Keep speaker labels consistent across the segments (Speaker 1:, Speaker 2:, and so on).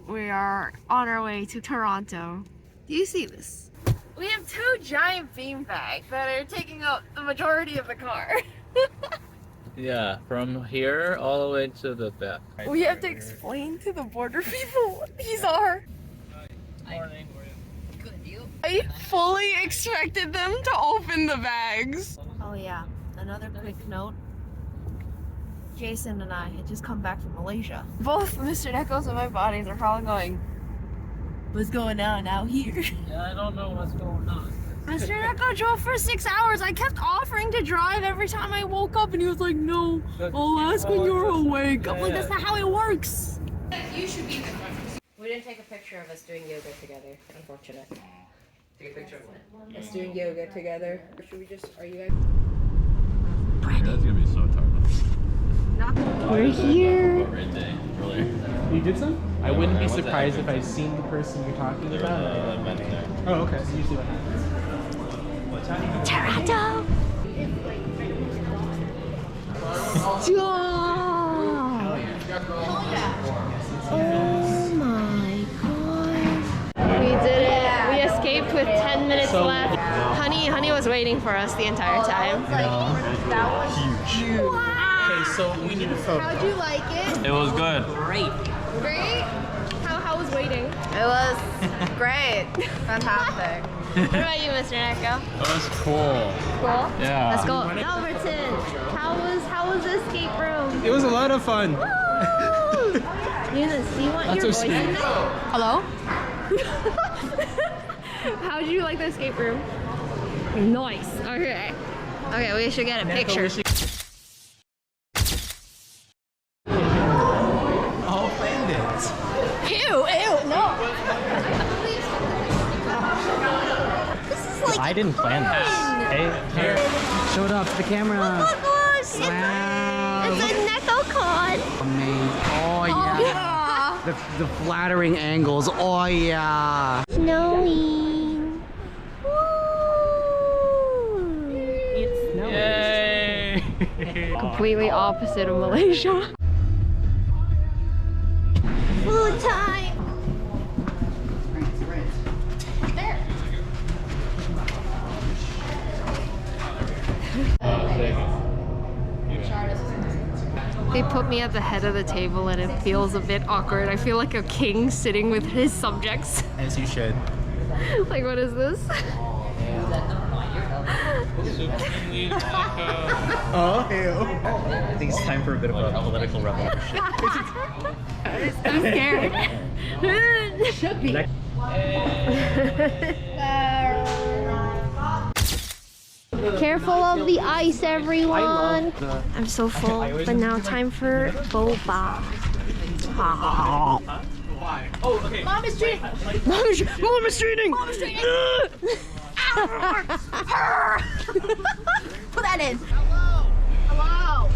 Speaker 1: We are on our way to Toronto. Do you see this? We have two giant beanbags that are taking up the majority of the car.
Speaker 2: Yeah, from here all the way to the back.
Speaker 1: We have to explain to the border people what these are.
Speaker 2: Morning.
Speaker 1: I fully expected them to open the bags.
Speaker 3: Oh yeah, another quick note. Jason and I had just come back from Malaysia.
Speaker 1: Both Mr. Neko's and my bodies are probably going,
Speaker 3: What's going on out here?
Speaker 2: Yeah, I don't know what's going on.
Speaker 1: Mr. Neko drove for 6 hours. I kept offering to drive every time I woke up and he was like, no, I'll ask when you're awake. I'm like, that's not how it works. You should be the one.
Speaker 3: We didn't take a picture of us doing yoga together. Unfortunate. Take a picture of us doing yoga together. Should we just, are you guys?
Speaker 2: That's gonna be so tired.
Speaker 1: We're here.
Speaker 2: Great day, earlier.
Speaker 4: You did some? I wouldn't be surprised if I seen the person you're talking about. Oh, okay. So usually what happens?
Speaker 1: Toronto. Oh my god. We did it. We escaped with 10 minutes left. Honey was waiting for us the entire time.
Speaker 3: That was
Speaker 4: Huge. Okay, so we need a photo.
Speaker 1: How'd you like it?
Speaker 2: It was good.
Speaker 1: Great? How was waiting?
Speaker 3: It was great. Fantastic.
Speaker 1: What about you, Mr. Neko?
Speaker 2: It was cool.
Speaker 1: Cool?
Speaker 2: Yeah.
Speaker 1: Let's go. Alberton, how was the escape room?
Speaker 4: It was a lot of fun.
Speaker 1: Eunice, do you want your voice in it? Hello? How did you like the escape room? Nice. Okay. Okay, we should get a picture.
Speaker 4: All planned it.
Speaker 1: Ew, no. This is like
Speaker 4: I didn't plan this. Hey, here. Show it off to the camera.
Speaker 1: oh gosh,
Speaker 4: Wow.
Speaker 1: it's a Neko card.
Speaker 4: Amazing. Oh yeah. The flattering angles. Oh yeah.
Speaker 1: Snowing.
Speaker 2: Yay!
Speaker 1: Completely opposite of Malaysia. Food time. They put me at the head of the table and it feels a bit awkward. I feel like a king sitting with his subjects.
Speaker 4: As you should.
Speaker 1: Like, what is this?
Speaker 4: Oh, I think it's time for a bit of a political revolution.
Speaker 1: I'm scared. Should be. Careful of the ice, everyone. I'm so full, but now time for boba.
Speaker 4: Oh, okay.
Speaker 1: Mom is treating. Mom is treating. Put that in. Hello.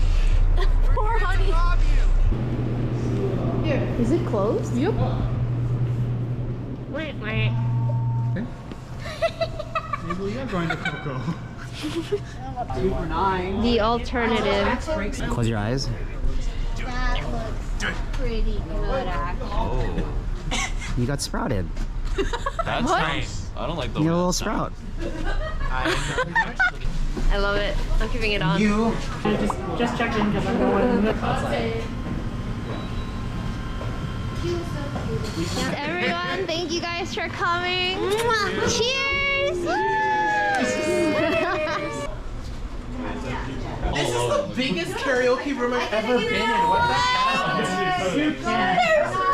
Speaker 1: Poor honey. Here. Is it closed? Yep. Wait.
Speaker 4: Maybe we are going to Coco.
Speaker 3: 2 for 9.
Speaker 1: The alternative.
Speaker 4: Close your eyes.
Speaker 3: That looks pretty good, actually.
Speaker 2: Oh,
Speaker 4: You got sprouted.
Speaker 2: that's nice. I don't like the
Speaker 4: You got a little sprout.
Speaker 1: I love it. I'm keeping it on.
Speaker 4: You.
Speaker 3: Just check in because I'm going outside.
Speaker 1: Everyone, thank you guys for coming. Cheers!
Speaker 4: This is the biggest karaoke room I've ever been in. What the hell?
Speaker 1: There's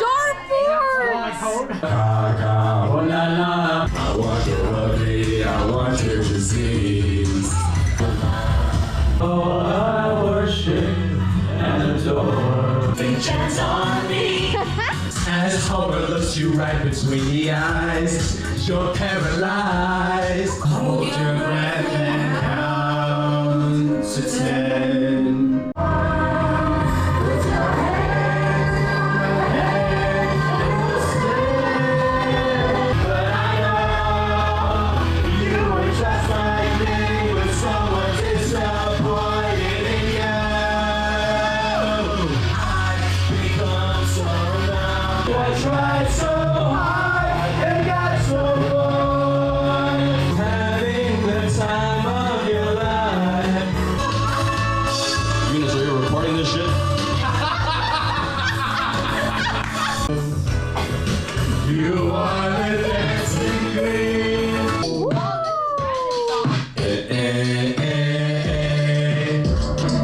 Speaker 1: dartboards!
Speaker 5: I want your lovely, I want your disease. Oh, I worship and adore. Take a chance on me. As horror looks you right between the eyes, you're paralyzed. Hold your breath and count to 10. Put your hands on my head and stay. But I know you were just like me, with someone disappointed in you. I've become so numb. I try. fly so high and got so far. Having the time of your life.
Speaker 6: Eunice, are you recording this shit?
Speaker 5: You are the dancing queen.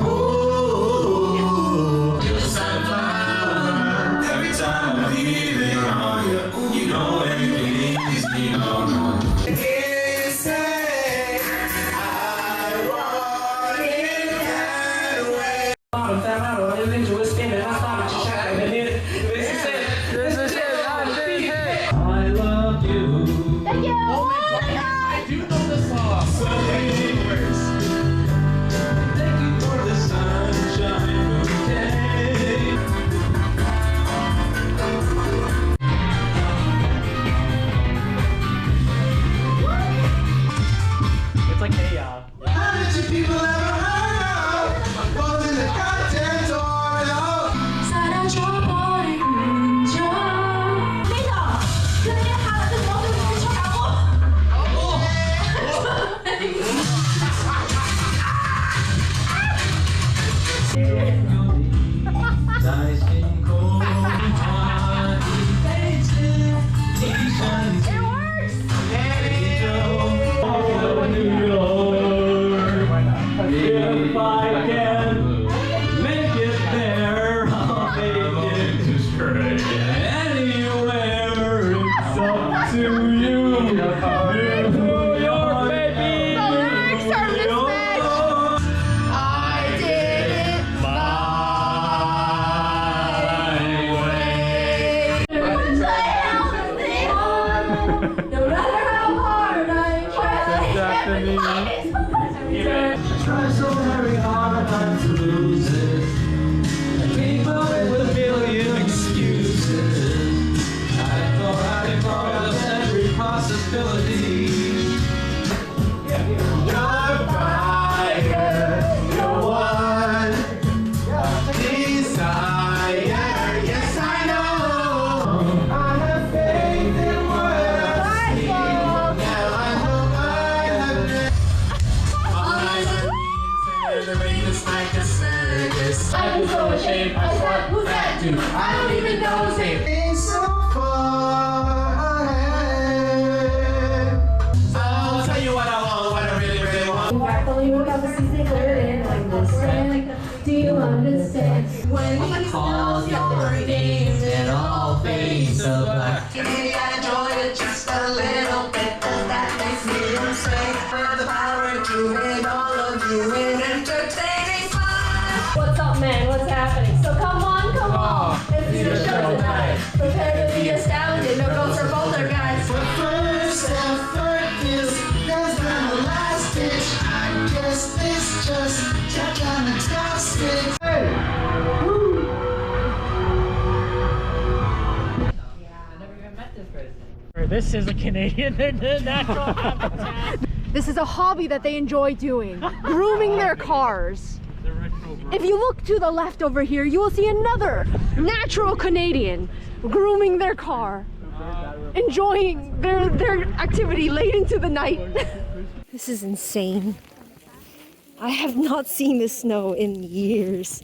Speaker 5: Ooh, you're a sunflower. Every time I'm leaving on you, you know everything is me. You say I want it that way. I love you.
Speaker 1: Thank you.
Speaker 4: Oh my god, I do know this song.
Speaker 5: So many words. Thank you for the sunshine of day.
Speaker 4: It's like, hey,
Speaker 5: How did you people ever heard of? Was in the goddamn tornado. Nice and cold. If I can make it there, I'll make it straight. Anywhere, it's up to you. New York, baby.
Speaker 1: The lyrics are mismatched. I did it no matter how hard I try.
Speaker 5: Try so very hard not to lose it. People with a million excuses. I thought I'd cross every possibility. You're fire, you're one desire. Yes, I know. I have faith in what I see. Now I know I have the rain is like a circus.
Speaker 1: I'm so ashamed. I said, who's that dude? I don't even know his name.
Speaker 5: It's so far ahead. I'll tell you what I want, what I really, really want.
Speaker 1: Carefully look up the season clear in like this. Do you understand? When he calls your name,
Speaker 5: It all fades to black.
Speaker 7: Maybe I enjoy it just a little bit, but that makes me insane. For the power to hit all of you in entertaining fun.
Speaker 1: what's up, man? What's happening? So come on, come on. It's the show tonight. Prepare to be astounded. No ghosts or poltergeists.
Speaker 5: The first effort is there's been a last ditch. I guess this just kind of tossed it.
Speaker 4: This is a Canadian natural habitat.
Speaker 1: This is a hobby that they enjoy doing. Grooming their cars. If you look to the left over here, you will see another natural Canadian grooming their car. Enjoying their activity late into the night. This is insane. I have not seen this snow in years.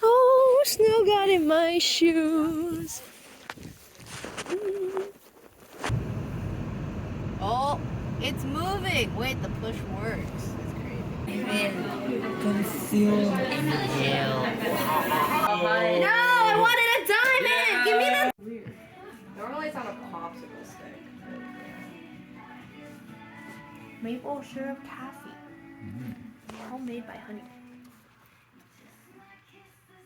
Speaker 1: Oh, snow got in my shoes. Oh, it's moving. Wait, the push works. That's crazy. Concealed. No, I wanted a diamond. Give me the.
Speaker 3: Weird. Normally it's on a popsicle stick.
Speaker 1: Maple syrup taffy. Homemade by Honey.